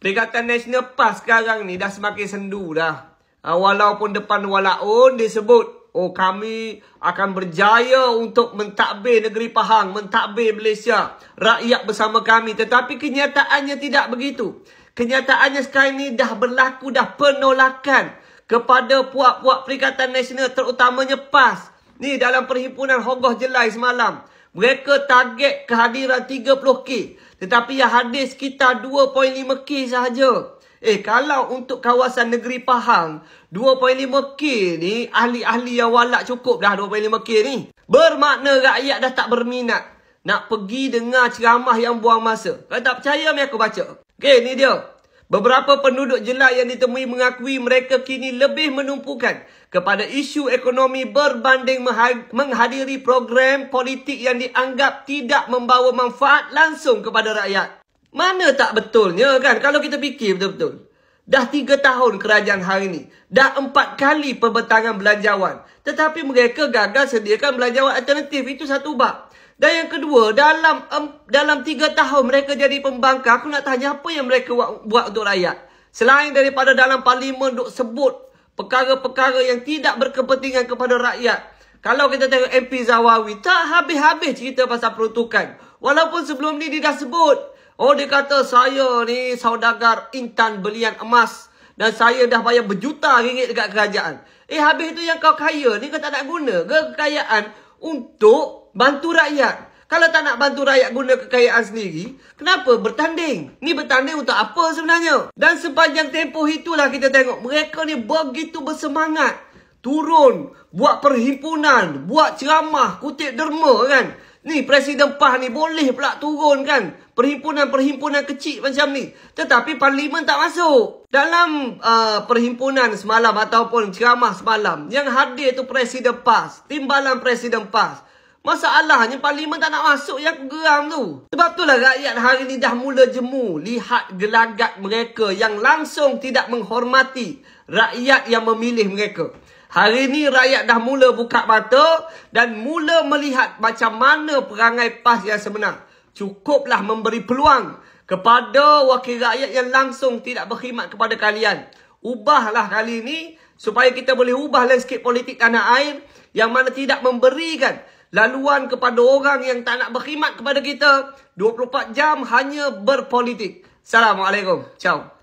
Perikatan Nasional PAS sekarang ni dah semakin sendu dah. Walaupun depan walaun disebut, oh kami akan berjaya untuk mentadbir negeri Pahang, mentadbir Malaysia, rakyat bersama kami. Tetapi kenyataannya tidak begitu. Kenyataannya sekarang ni dah berlaku dah penolakan kepada puak-puak Perikatan Nasional, terutamanya PAS. Ni dalam perhimpunan Hogoh Jelai semalam, mereka target kehadiran 30K. Tetapi yang hadir sekitar 2.5K sahaja. Kalau untuk kawasan negeri Pahang, 2.5K ni, ahli-ahli yang walak cukup dah 2.5K ni. Bermakna rakyat dah tak berminat nak pergi dengar ceramah yang buang masa. Kalau tak percaya, mari aku baca. Okey, ni dia. Beberapa penduduk Jelai yang ditemui mengakui mereka kini lebih menumpukan kepada isu ekonomi berbanding menghadiri program politik yang dianggap tidak membawa manfaat langsung kepada rakyat. Mana tak betulnya kan kalau kita fikir betul-betul. Dah 3 tahun kerajaan hari ni. Dah 4 kali pembentangan belanjawan. Tetapi mereka gagal sediakan belanjawan alternatif. Itu satu bab. Dan yang kedua, dalam 3 tahun mereka jadi pembangkang, aku nak tanya apa yang mereka buat untuk rakyat. Selain daripada dalam parlimen duk sebut perkara-perkara yang tidak berkepentingan kepada rakyat. Kalau kita tengok MP Zawawi, tak habis-habis cerita pasal peruntukan. Walaupun sebelum ni dia dah sebut. Oh, dia kata saya ni saudagar intan belian emas. Dan saya dah bayar berjuta ringgit dekat kerajaan. Habis tu yang kau kaya ni kau tak nak guna ke kekayaan untuk bantu rakyat? Kalau tak nak bantu rakyat guna kekayaan sendiri, kenapa bertanding? Ni bertanding untuk apa sebenarnya? Dan sepanjang tempoh itulah kita tengok mereka ni begitu bersemangat. Turun, buat perhimpunan, buat ceramah, kutip derma kan. Ni Presiden PAS ni boleh pula turun kan. Perhimpunan-perhimpunan kecil macam ni. Tetapi parlimen tak masuk. Dalam perhimpunan semalam ataupun ceramah semalam, yang hadir tu Presiden PAS, timbalan Presiden PAS. Masalahnya parlimen tak nak masuk yang geram tu. Sebab itulah rakyat hari ni dah mula jemu lihat gelagat mereka yang langsung tidak menghormati rakyat yang memilih mereka. Hari ni rakyat dah mula buka mata dan mula melihat macam mana perangai PAS yang sebenar. Cukuplah memberi peluang kepada wakil rakyat yang langsung tidak berkhidmat kepada kalian. Ubahlah kali ni supaya kita boleh ubah landscape politik tanah air yang mana tidak memberikan laluan kepada orang yang tak nak berkhidmat kepada kita. 24 jam hanya berpolitik. Assalamualaikum. Ciao.